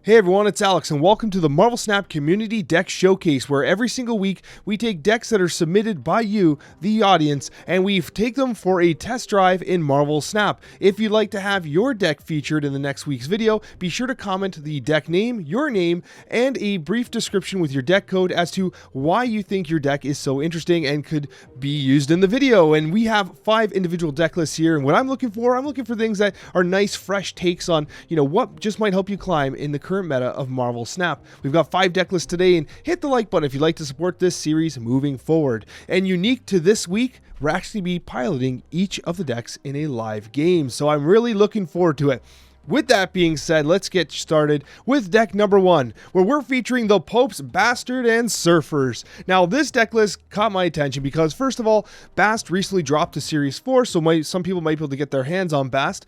Hey everyone, it's Alex, and welcome to the Marvel Snap Community Deck Showcase, where every single week we take decks that are submitted by you, the audience, and we take them for a test drive in Marvel Snap. If you'd like to have your deck featured in the next week's video, be sure to comment the deck name, your name, and a brief description with your deck code as to why you think your deck is so interesting and could be used in the video. And we have 5 individual deck lists here, and what I'm looking for things that are nice, fresh takes on, what just might help you climb in the current meta of Marvel Snap. We've got 5 deck lists today, and hit the like button if you'd like to support this series moving forward. And unique to this week, we'll actually be piloting each of the decks in a live game, so I'm really looking forward to it. With that being said, let's get started with deck number 1, where we're featuring the Pope's Bast-ard and Surfers. Now, this deck list caught my attention because, first of all, Bast recently dropped to Series 4, so some people might be able to get their hands on Bast.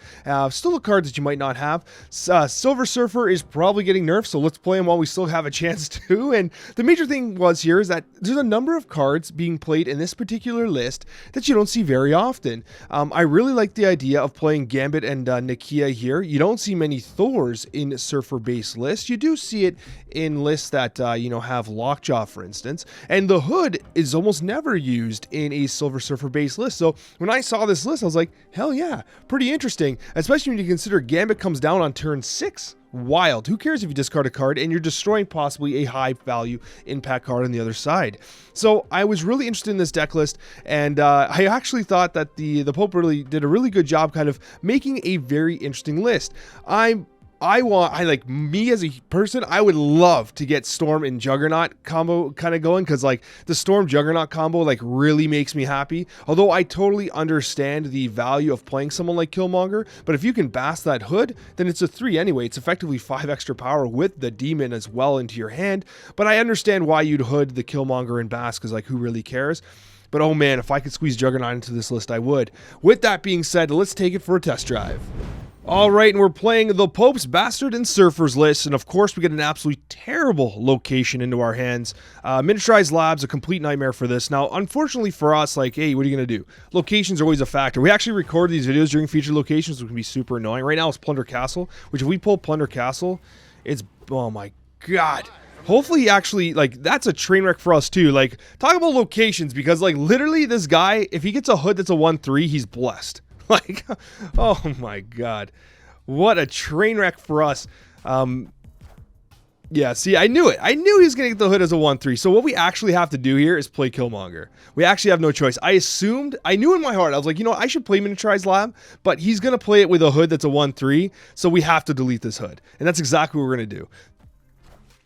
Still a card that you might not have. Silver Surfer is probably getting nerfed, so let's play him while we still have a chance to. And the major thing was here is that there's a number of cards being played in this particular list that you don't see very often. I really like the idea of playing Gambit and Nakia here. You don't see many Thors in Surfer-based lists. You do see it in lists that, have Lockjaw, for instance. And the Hood is almost never used in a Silver Surfer-based list. So when I saw this list, I was like, hell yeah, pretty interesting. Especially when you consider Gambit comes down on turn 6. Wild. Who cares if you discard a card and you're destroying possibly a high value impact card on the other side? So I was really interested in this deck list, and I actually thought that the Pope really did a really good job kind of making a very interesting list. Me as a person, I would love to get Storm and Juggernaut combo kind of going, because like the Storm Juggernaut combo like really makes me happy. Although I totally understand the value of playing someone like Killmonger, but if you can Bast that Hood, then it's a 3 anyway. It's effectively 5 extra power with the Demon as well into your hand. But I understand why you'd Hood the Killmonger and Bast, because like who really cares? But oh man, if I could squeeze Juggernaut into this list, I would. With that being said, let's take it for a test drive. All right, and we're playing the Pope's Bast-ard and Surfers list, and of course we get an absolutely terrible location into our hands. Miniaturized Lab's a complete nightmare for this. Now, unfortunately for us, like, hey, what are you going to do? Locations are always a factor. We actually record these videos during featured locations, which can be super annoying. Right now it's Plunder Castle, which if we pull Plunder Castle, it's, oh my god. Hopefully, actually, like, that's a train wreck for us, too. Like, talk about locations, because, like, literally this guy, if he gets a Hood that's a 1/3, he's blessed. Like, oh my god, what a train wreck for us. Yeah, see, I knew it. I knew he was going to get the Hood as a 1/3. So what we actually have to do here is play Killmonger. We actually have no choice. I knew in my heart, I was like, I should play Miniaturized Lab, but he's going to play it with a Hood that's a 1/3, so we have to delete this Hood. And that's exactly what we're going to do.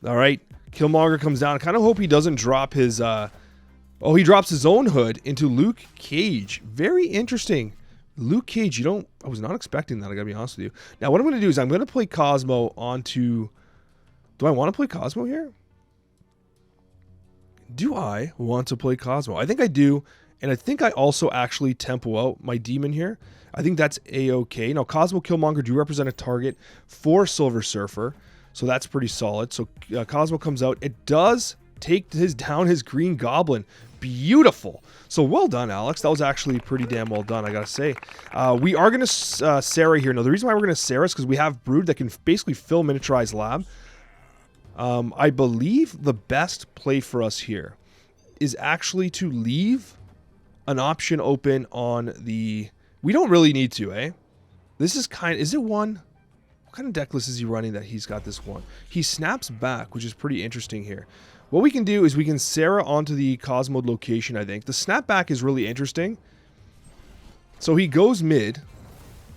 All right, Killmonger comes down. I kind of hope he doesn't drop his, he drops his own Hood into Luke Cage. Very interesting. Luke Cage, I was not expecting that, I gotta be honest with you. Now, what I'm gonna do is I'm gonna play Cosmo onto, do I want to play Cosmo here? Do I want to play Cosmo? I think I do, and I think I also actually tempo out my Demon here. I think that's a-okay. Now, Cosmo, Killmonger do represent a target for Silver Surfer, so that's pretty solid. So Cosmo comes out. It does take down his Green Goblin. Beautiful. So well done, Alex. That was actually pretty damn well done, I gotta say. We are gonna Sarah here. Now, the reason why we're gonna Sarah is because we have Brood that can basically fill Miniaturized Lab. I believe the best play for us here is actually to leave an option open on the... We don't really need to, eh? This is is it one? What kind of deck list is he running that he's got this one? He snaps back, which is pretty interesting here. What we can do is we can Sarah onto the Cosmo location, I think. The snapback is really interesting. So he goes mid.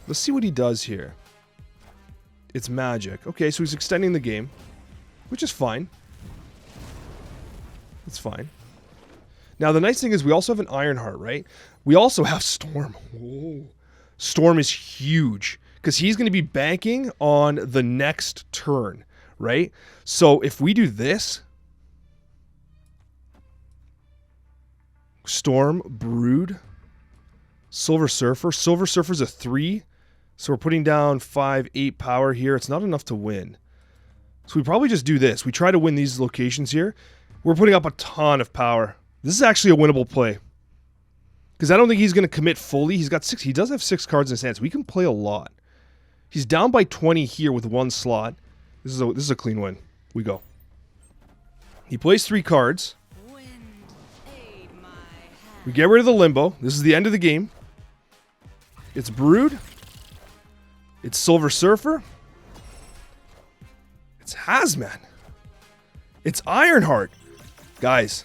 Let's see what he does here. It's magic. Okay, so he's extending the game, which is fine. It's fine. Now, the nice thing is we also have an Ironheart, right? We also have Storm. Whoa. Storm is huge, because he's going to be banking on the next turn, right? So if we do this... Storm, Brood, Silver Surfer. Silver Surfer's a 3, so we're putting down 5, 8 power here. It's not enough to win. So we probably just do this. We try to win these locations here. We're putting up a ton of power. This is actually a winnable play, because I don't think he's going to commit fully. He's got 6. He does have 6 cards in his hand, so we can play a lot. He's down by 20 here with 1 slot. This is a clean win. We go. He plays 3 cards. We get rid of the Limbo. This is the end of the game. It's Brood. It's Silver Surfer. It's Hazman. It's Ironheart. Guys,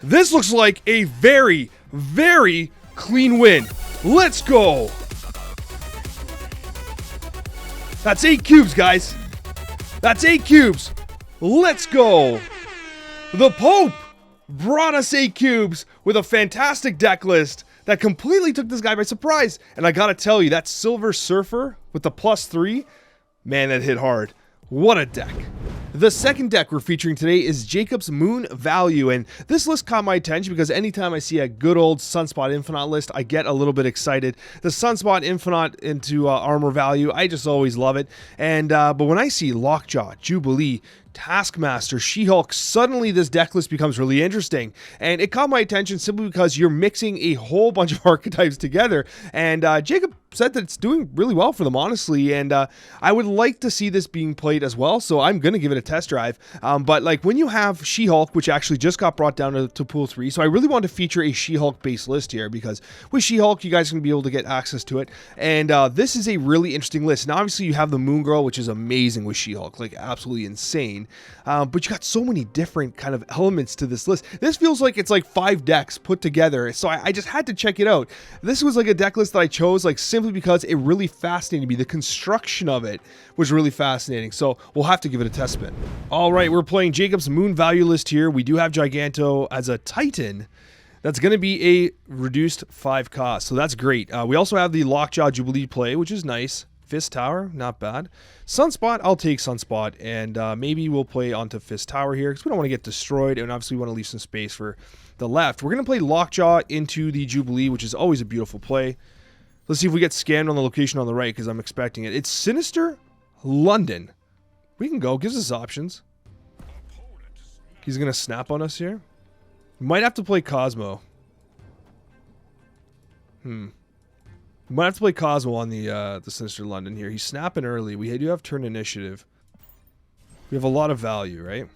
this looks like a very, very clean win. Let's go. That's 8 cubes, guys. That's 8 cubes. Let's go. The Pope brought us 8 cubes with a fantastic deck list that completely took this guy by surprise. And I gotta tell you, that Silver Surfer with the +3, man, that hit hard. What a deck. The second deck we're featuring today is Jacob's Moon Value, and this list caught my attention because anytime I see a good old Sunspot Infinite list, I get a little bit excited. The Sunspot Infinite into Armor Value, I just always love it. And but when I see Lockjaw, Jubilee, Taskmaster, She-Hulk, suddenly this deck list becomes really interesting. And it caught my attention simply because you're mixing a whole bunch of archetypes together. And Jacob said that it's doing really well for them, honestly. And I would like to see this being played as well, so I'm going to give it a test drive. But like when you have She-Hulk, which actually just got brought down to Pool 3, so I really want to feature a She-Hulk based list here, because with She-Hulk, you guys are going to be able to get access to it. And this is a really interesting list. And obviously you have the Moon Girl, which is amazing with She-Hulk, like absolutely insane. But you got so many different kind of elements to this list. This feels like it's like 5 decks put together, so I just had to check it out. This was like a deck list that I chose like simply because it really fascinated me. The construction of it was really fascinating, so we'll have to give it a test spin. All right, we're playing Jacob's Moon Value list here. We do have Giganto as a Titan. That's going to be a reduced 5 cost, so that's great. We also have the Lockjaw Jubilee play, which is nice. Fist Tower, not bad. Sunspot, I'll take Sunspot, and maybe we'll play onto Fist Tower here, because we don't want to get destroyed, and obviously we want to leave some space for the left. We're going to play Lockjaw into the Jubilee, which is always a beautiful play. Let's see if we get scammed on the location on the right, because I'm expecting it. It's Sinister London. We can go. Gives us options. He's going to snap on us here. Might have to play Cosmo. Might have to play Cosmo on the Sinister London here. He's snapping early. We do have turn initiative. We have a lot of value, right?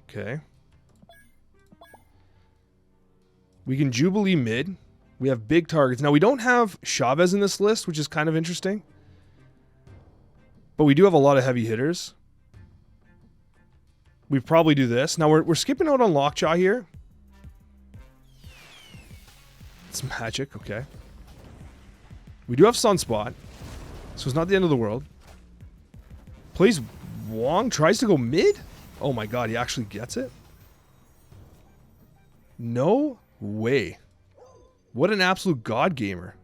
Okay. We can Jubilee mid. We have big targets. Now, we don't have Chavez in this list, which is kind of interesting. But we do have a lot of heavy hitters. We probably do this. Now, we're skipping out on Lockjaw here. It's magic, okay. We do have Sunspot, so it's not the end of the world. Plays Wong, tries to go mid? Oh my god, he actually gets it? No way. What an absolute god gamer.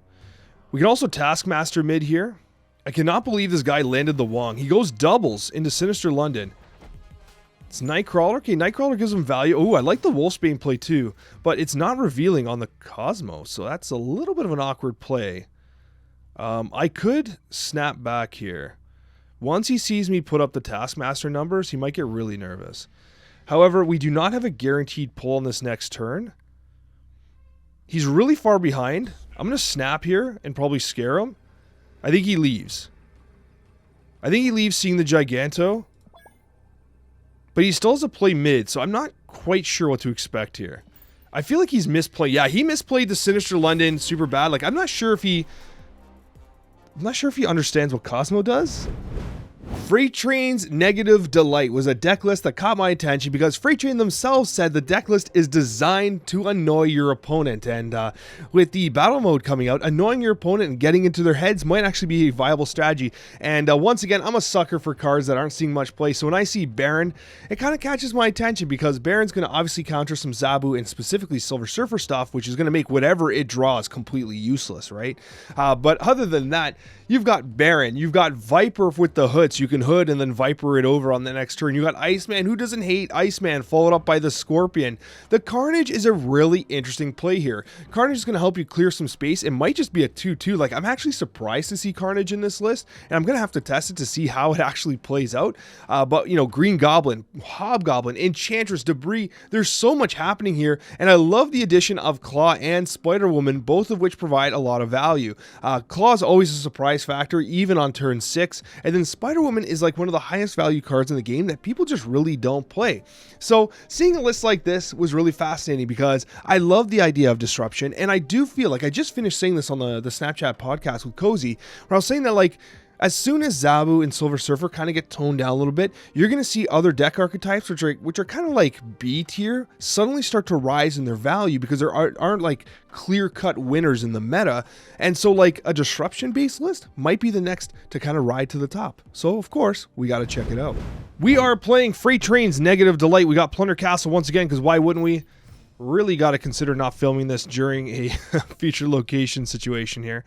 We can also Taskmaster mid here. I cannot believe this guy landed the Wong. He goes doubles into Sinister London. It's Nightcrawler. Okay, Nightcrawler gives him value. Oh, I like the Wolfsbane play too, but it's not revealing on the Cosmo, so that's a little bit of an awkward play. I could snap back here. Once he sees me put up the Taskmaster numbers, he might get really nervous. However, we do not have a guaranteed pull on this next turn. He's really far behind. I'm going to snap here and probably scare him. I think he leaves. I think he leaves seeing the Giganto. But he still has to play mid, so I'm not quite sure what to expect here. I feel like he's misplayed. Yeah, he misplayed the Sinister London super bad. Like, I'm not sure if he understands what Cosmo does. Freight Train's Negative Delight was a deck list that caught my attention because Freight Train themselves said the deck list is designed to annoy your opponent, and with the battle mode coming out, annoying your opponent and getting into their heads might actually be a viable strategy. And once again, I'm a sucker for cards that aren't seeing much play, so when I see Baron, it kind of catches my attention because Baron's going to obviously counter some Zabu and specifically Silver Surfer stuff, which is going to make whatever it draws completely useless, right? But other than that, you've got Baron, you've got Viper with the Hoods, you can Hood and then Viper it over on the next turn. You got Iceman. Who doesn't hate Iceman? Followed up by the Scorpion. The Carnage is a really interesting play here. Carnage is going to help you clear some space. It might just be a 2-2. Like, I'm actually surprised to see Carnage in this list, and I'm going to have to test it to see how it actually plays out. But, you know, Green Goblin, Hobgoblin, Enchantress, Debris, there's so much happening here, and I love the addition of Claw and Spider-Woman, both of which provide a lot of value. Claw is always a surprise factor, even on turn 6, and then Spider-Woman is like one of the highest value cards in the game that people just really don't play. So seeing a list like this was really fascinating because I love the idea of disruption, and I do feel like I just finished saying this on the Snapchat podcast with Cozy, where I was saying that, like, as soon as Zabu and Silver Surfer kind of get toned down a little bit, you're going to see other deck archetypes, which are kind of like B tier, suddenly start to rise in their value because there aren't like clear-cut winners in the meta. And so like a disruption-based list might be the next to kind of ride to the top. So of course, we got to check it out. We are playing Freight Train's Negative Delight. We got Plunder Castle once again, because why wouldn't we? Really got to consider not filming this during a featured location situation here.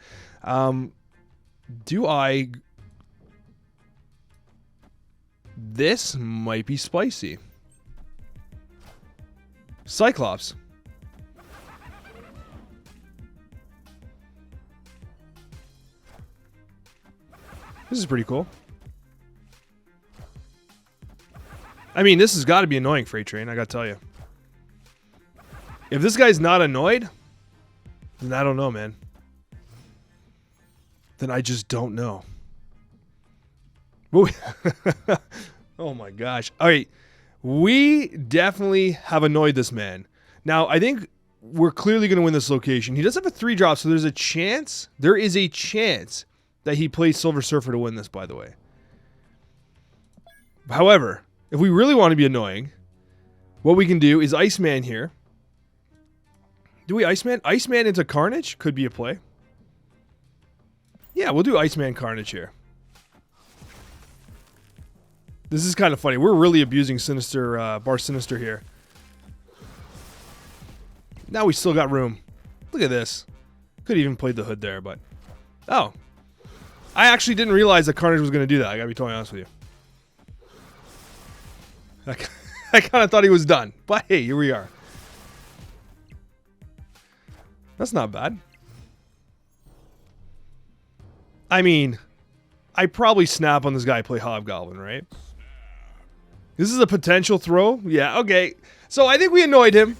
This might be spicy. Cyclops. This is pretty cool. I mean, this has got to be annoying, Freight Train, I gotta tell you. If this guy's not annoyed, then I don't know, man. Then I just don't know. Oh my gosh. All right. We definitely have annoyed this man. Now, I think we're clearly going to win this location. He does have a 3-drop, so there's a chance. There is a chance that he plays Silver Surfer to win this, by the way. However, if we really want to be annoying, what we can do is Iceman here. Do we Iceman? Iceman into Carnage could be a play. Yeah, we'll do Iceman Carnage here. This is kind of funny. We're really abusing Sinister, Bar Sinister here. Now we still got room. Look at this. Could even played the Hood there, but... Oh. I actually didn't realize that Carnage was going to do that. I gotta be totally honest with you. I kind of thought he was done. But hey, here we are. That's not bad. I mean, I probably snap on this guy play Hobgoblin, right? This is a potential throw. Yeah, okay. So I think we annoyed him.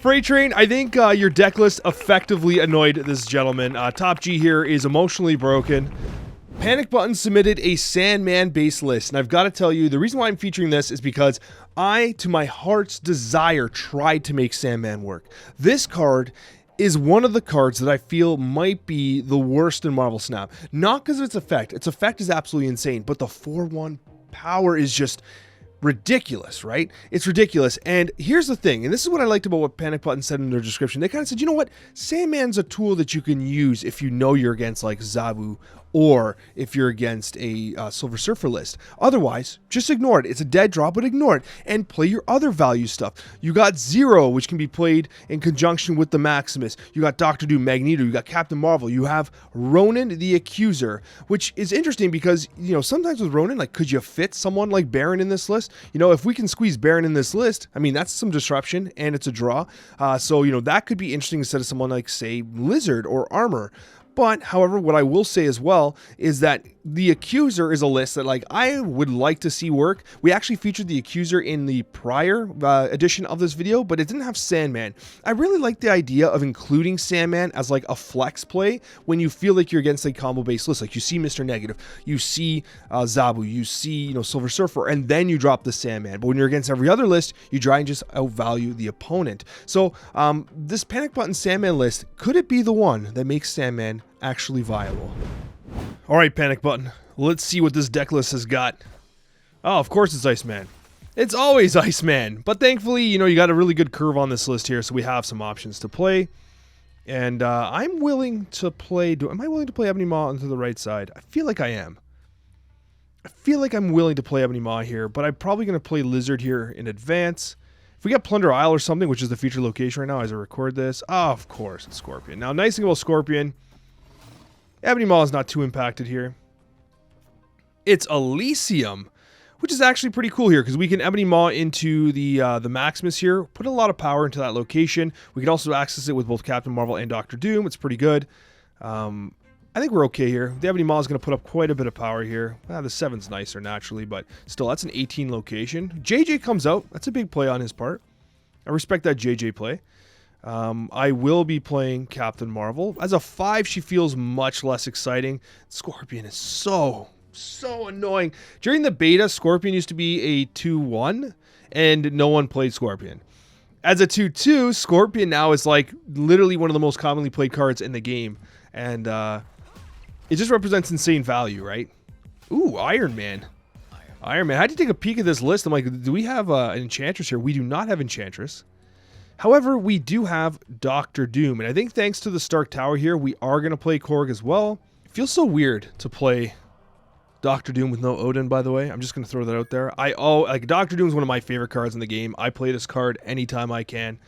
Freight Train, I think your deck list effectively annoyed this gentleman. Top G here is emotionally broken. Panic Button submitted a Sandman-based list, and I've got to tell you, the reason why I'm featuring this is because I, to my heart's desire, tried to make Sandman work. This card is one of the cards that I feel might be the worst in Marvel Snap. Not because of its effect. Its effect is absolutely insane, but the 4/1 power is just ridiculous, right? It's ridiculous. And here's the thing, and this is what I liked about what Panic Button said in their description. They kind of said, you know what? Sandman's a tool that you can use if you know you're against like Zabu, or if you're against a Silver Surfer list. Otherwise, just ignore it. It's a dead draw, but ignore it and play your other value stuff. You got Zero, which can be played in conjunction with the Maximus. You got Doctor Doom, Magneto. You got Captain Marvel. You have Ronan the Accuser, which is interesting because, you know, sometimes with Ronan, like, could you fit someone like Baron in this list? You know, if we can squeeze Baron in this list, I mean, that's some disruption and it's a draw. So, you know, that could be interesting instead of someone like, say, Lizard or Armor. But, however, what I will say as well is that the Accuser is a list that, like, I would like to see work. We actually featured the Accuser in the prior edition of this video, but it didn't have Sandman. I really like the idea of including Sandman as, like, a flex play when you feel like you're against a combo-based list. Like, you see Mr. Negative, you see Zabu, you see, you know, Silver Surfer, and then you drop the Sandman. But when you're against every other list, you try and just outvalue the opponent. So, this Panic Button Sandman list, could it be the one that makes Sandman actually viable? All right, Panic Button. Let's see what this deck list has got. Oh, of course it's Iceman. It's always Iceman. But thankfully, you know, you got a really good curve on this list here, so we have some options to play. And I'm willing to play... Am I willing to play Ebony Maw onto the right side? I feel like I am. I feel like I'm willing to play Ebony Maw here, but I'm probably going to play Lizard here in advance. If we got Plunder Isle or something, which is the featured location right now as I record this, oh, of course, it's Scorpion. Now, nice thing about Scorpion... Ebony Maw is not too impacted here. It's Elysium, which is actually pretty cool here because we can Ebony Maw into the Maximus here, put a lot of power into that location. We can also access it with both Captain Marvel and Doctor Doom. It's pretty good. I think we're okay here. The Ebony Maw is going to put up quite a bit of power here. The 7's nicer naturally, but still, that's an 18 location. JJ comes out. That's a big play on his part. I respect that JJ play. I will be playing Captain Marvel. As a 5, she feels much less exciting. Scorpion is so annoying. During the beta, Scorpion used to be a 2-1, and no one played Scorpion. As a 2-2, Scorpion now is like literally one of the most commonly played cards in the game, and it just represents insane value, right? Ooh, Iron Man. Iron Man. I had to take a peek at this list. I'm like, do we have an Enchantress here? We do not have Enchantress. However, we do have Doctor Doom, and I think thanks to the Stark Tower here, we are going to play Korg as well. It feels so weird to play Doctor Doom with no Odin, by the way. I'm just going to throw that out there. Like Doctor Doom is one of my favorite cards in the game. I play this card anytime I can.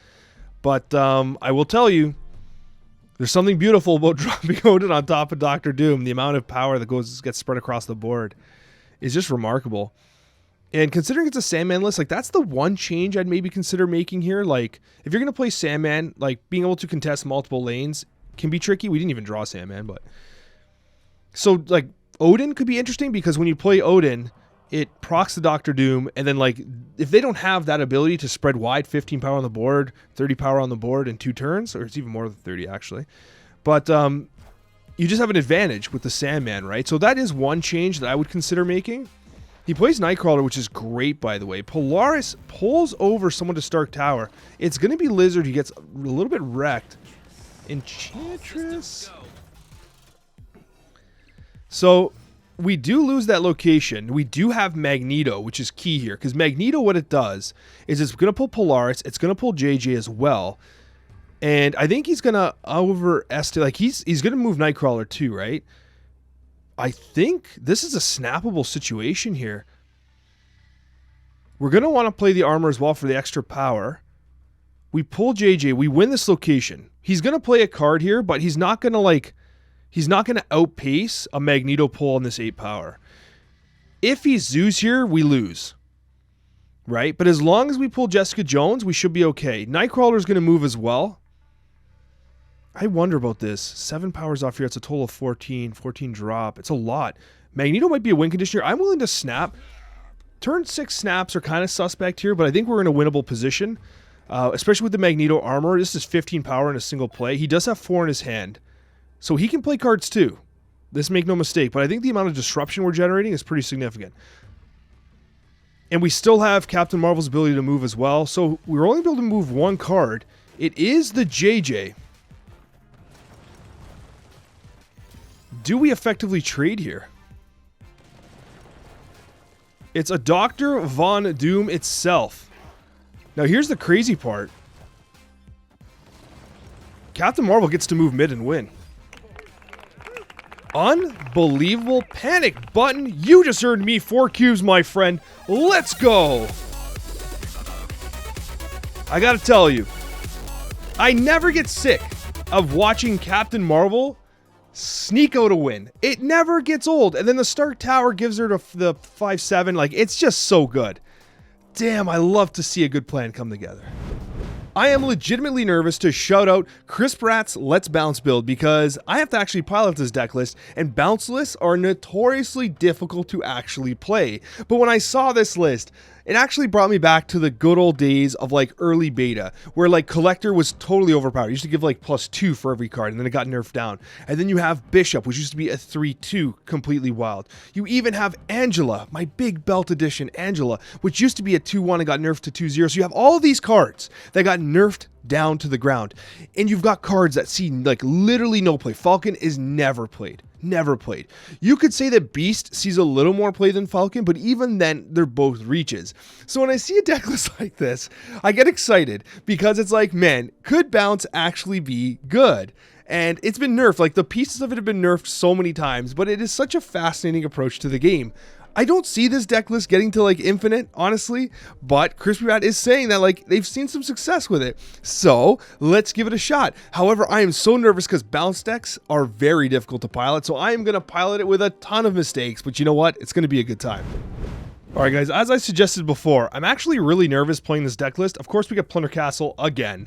But I will tell you, there's something beautiful about dropping Odin on top of Doctor Doom. The amount of power that gets spread across the board is just remarkable. And considering it's a Sandman list, like that's the one change I'd maybe consider making here. Like if you're going to play Sandman, like being able to contest multiple lanes can be tricky. We didn't even draw Sandman, but so like Odin could be interesting because when you play Odin, it procs the Doctor Doom, and then like if they don't have that ability to spread wide, 15 power on the board, 30 power on the board in 2 turns, or it's even more than 30 actually. But you just have an advantage with the Sandman, right? So that is one change that I would consider making. He plays Nightcrawler, which is great, by the way. Polaris pulls over someone to Stark Tower. It's going to be Lizard. He gets a little bit wrecked. Enchantress. So we do lose that location. We do have Magneto, which is key here. Because Magneto, what it does is it's going to pull Polaris. It's going to pull JJ as well. And I think he's going to overestimate. Like he's going to move Nightcrawler too, right? I think this is a snappable situation here. We're going to want to play the armor as well for the extra power. We pull JJ. We win this location. He's going to play a card here, but he's not going to outpace a Magneto pull on this 8 power. If he Zeus here, we lose. Right? But as long as we pull Jessica Jones, we should be okay. Nightcrawler is going to move as well. I wonder about this. 7 powers off here. It's a total of 14. 14 drop. It's a lot. Magneto might be a win condition here. I'm willing to snap. Turn 6 snaps are kind of suspect here, but I think we're in a winnable position. Especially with the Magneto armor. This is 15 power in a single play. He does have 4 in his hand. So he can play cards too. This make no mistake. But I think the amount of disruption we're generating is pretty significant. And we still have Captain Marvel's ability to move as well. So we're only able to move 1 card. It is the JJ. Do we effectively trade here? It's a Dr. Von Doom itself. Now here's the crazy part. Captain Marvel gets to move mid and win. Unbelievable. Panic button. You just earned me 4 cubes, my friend. Let's go. I gotta tell you, I never get sick of watching Captain Marvel sneak out a win. It never gets old. And then the Stark Tower gives her the 5-7. Like, it's just so good. Damn, I love to see a good plan come together. I am legitimately nervous to shout out Chris Pratt's Let's Bounce build because I have to actually pilot this deck list, and bounce lists are notoriously difficult to actually play. But when I saw this list, it actually brought me back to the good old days of like early beta, where like Collector was totally overpowered. You used to give like +2 for every card, and then it got nerfed down. And then you have Bishop, which used to be a 3-2, completely wild. You even have Angela, my big belt edition Angela, which used to be a 2-1 and got nerfed to 2-0. So you have all these cards that got nerfed down to the ground. And you've got cards that see like literally no play. Falcon is never played. Never played. You could say that Beast sees a little more play than Falcon, but even then, they're both reaches. So when I see a deck list like this, I get excited because it's like, man, could Bounce actually be good? And it's been nerfed. Like, the pieces of it have been nerfed so many times, but it is such a fascinating approach to the game. I don't see this deck list getting to like infinite, honestly, but Crispy Rat is saying that like they've seen some success with it. So let's give it a shot. However, I am so nervous because bounce decks are very difficult to pilot. So I am going to pilot it with a ton of mistakes, but you know what? It's going to be a good time. All right, guys, as I suggested before, I'm actually really nervous playing this deck list. Of course, we got Plunder Castle again.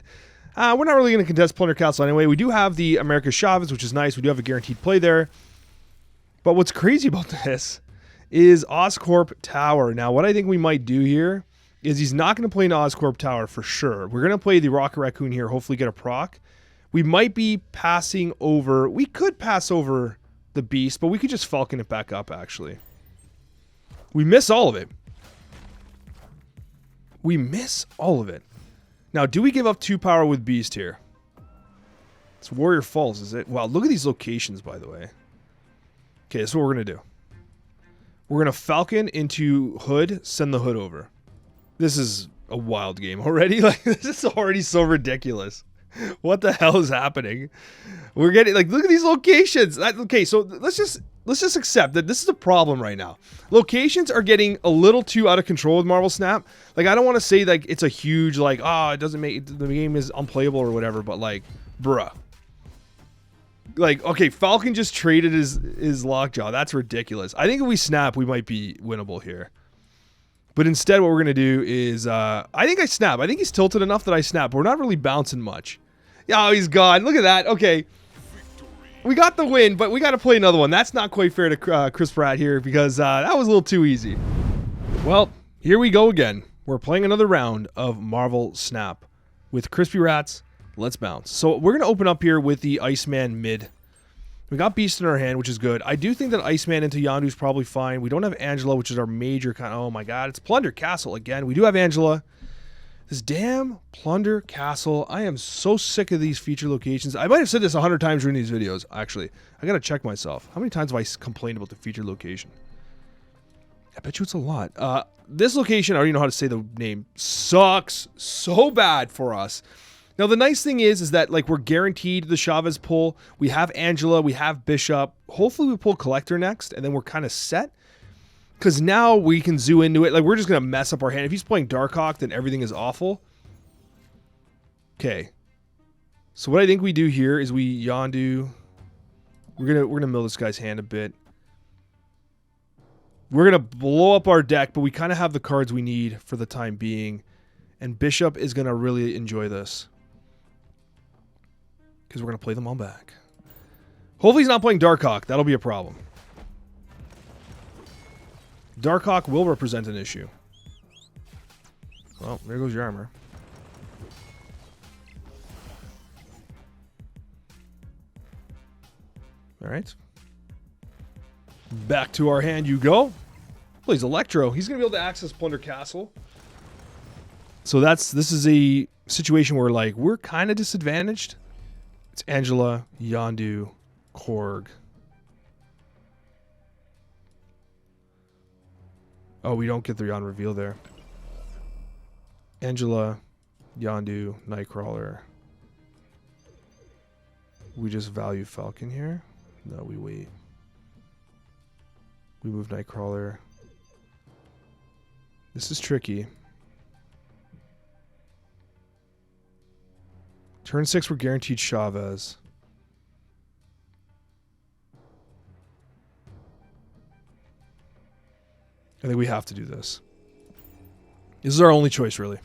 We're not really going to contest Plunder Castle anyway. We do have the America Chavez, which is nice. We do have a guaranteed play there. But what's crazy about this is Oscorp Tower. Now, what I think we might do here is he's not going to play an Oscorp Tower for sure. We're going to play the Rocket Raccoon here, hopefully get a proc. We might be passing over. We could pass over the Beast, but we could just Falcon it back up, actually. We miss all of it. We miss all of it. Now, do we give up 2 power with Beast here? It's Warrior Falls, is it? Wow, look at these locations, by the way. Okay, this is what we're going to do. We're going to Falcon into Hood, send the Hood over. This is a wild game already. Like, this is already so ridiculous. What the hell is happening? We're getting, like, look at these locations. Okay, so let's just accept that this is a problem right now. Locations are getting a little too out of control with Marvel Snap. Like, I don't want to say, like, it's a huge, like, oh, it doesn't make, the game is unplayable or whatever, but, like, bruh. Like, okay, Falcon just traded his Lockjaw. That's ridiculous. I think if we snap, we might be winnable here. But instead, what we're going to do is, I think I snap. I think he's tilted enough that I snap. We're not really bouncing much. Oh, he's gone. Look at that. Okay. We got the win, but we got to play another one. That's not quite fair to Chris Pratt here because that was a little too easy. Well, here we go again. We're playing another round of Marvel Snap with Crispy Rats. Let's bounce. So we're going to open up here with the Iceman mid. We got Beast in our hand, which is good. I do think that Iceman into Yondu is probably fine. We don't have Angela, which is our major kind of... Oh my god, it's Plunder Castle again. We do have Angela. This damn Plunder Castle. I am so sick of these feature locations. I might have said this 100 times during these videos, actually. I got to check myself. How many times have I complained about the feature location? I bet you it's a lot. This location, I already know how to say the name, sucks so bad for us. Now, the nice thing is that, like, we're guaranteed the Chavez pull. We have Angela. We have Bishop. Hopefully, we pull Collector next, and then we're kind of set. Because now we can zoo into it. Like, we're just going to mess up our hand. If he's playing Darkhawk, then everything is awful. Okay. So, what I think we do here is we Yondu. We're gonna mill this guy's hand a bit. We're going to blow up our deck, but we kind of have the cards we need for the time being. And Bishop is going to really enjoy this. Because we're going to play them all back. Hopefully he's not playing Darkhawk. That'll be a problem. Darkhawk will represent an issue. Well, there goes your armor. Alright. Back to our hand you go. Well, he's Electro. He's going to be able to access Plunder Castle. So this is a situation where, like, we're kind of disadvantaged. It's Angela, Yondu, Korg. Oh, we don't get the Yon reveal there. Angela, Yondu, Nightcrawler. We just value Falcon here. No, we wait. We move Nightcrawler. This is tricky. Turn 6, we're guaranteed Chavez. I think we have to do this. This is our only choice, really.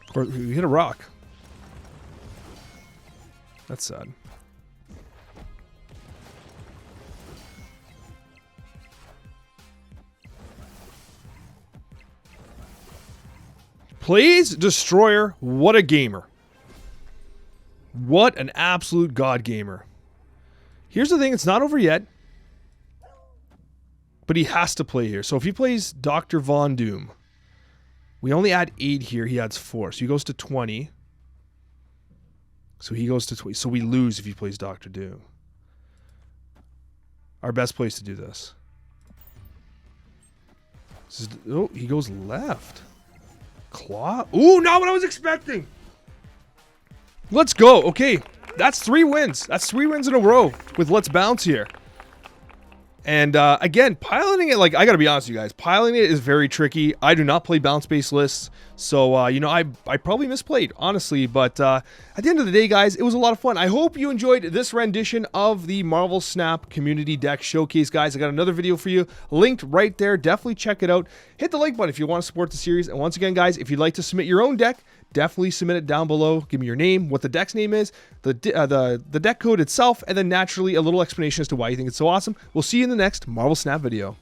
Of course, we hit a rock. That's sad. Please, Destroyer. What a gamer. What an absolute god gamer. Here's the thing. It's not over yet. But he has to play here. So if he plays Dr. Von Doom, we only add 8 here. He adds 4. So he goes to 20. So he goes to 20. So we lose if he plays Dr. Doom. Our best place to do this. Oh, he goes left. Claw? Ooh, not what I was expecting. Let's go. Okay. That's 3 wins. That's 3 wins in a row with Let's Bounce here. And again, piloting it, like, I gotta be honest with you guys, piloting it is very tricky. I do not play bounce-based lists, so, you know, I probably misplayed, honestly. But at the end of the day, guys, it was a lot of fun. I hope you enjoyed this rendition of the Marvel Snap Community Deck Showcase, guys. I got another video for you linked right there. Definitely check it out. Hit the like button if you want to support the series. And once again, guys, if you'd like to submit your own deck, definitely submit it down below. Give me your name, what the deck's name is, the deck code itself, and then naturally a little explanation as to why you think it's so awesome. We'll see you in the next Marvel Snap video.